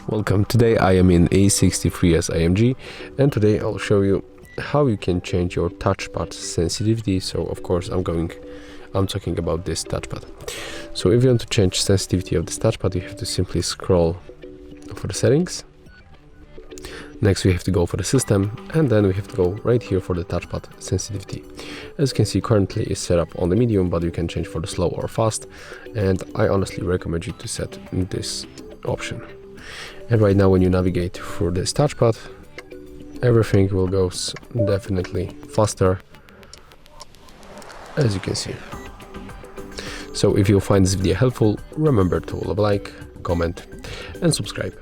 Welcome. Today I am in E63S AMG, and today I'll show you how you can change your touchpad sensitivity. So of course I'm talking about this touchpad. So if you want to change sensitivity of this touchpad, you have to simply scroll for the settings. Next we have to go for the system, and then we have to go right here for the touchpad sensitivity. As you can see, currently it's set up on the medium, but you can change for the slow or fast, and I honestly recommend you to set this option. And right now when you navigate through this touchpad, everything will go definitely faster, as you can see. So if you find this video helpful, remember to leave a like, comment and subscribe.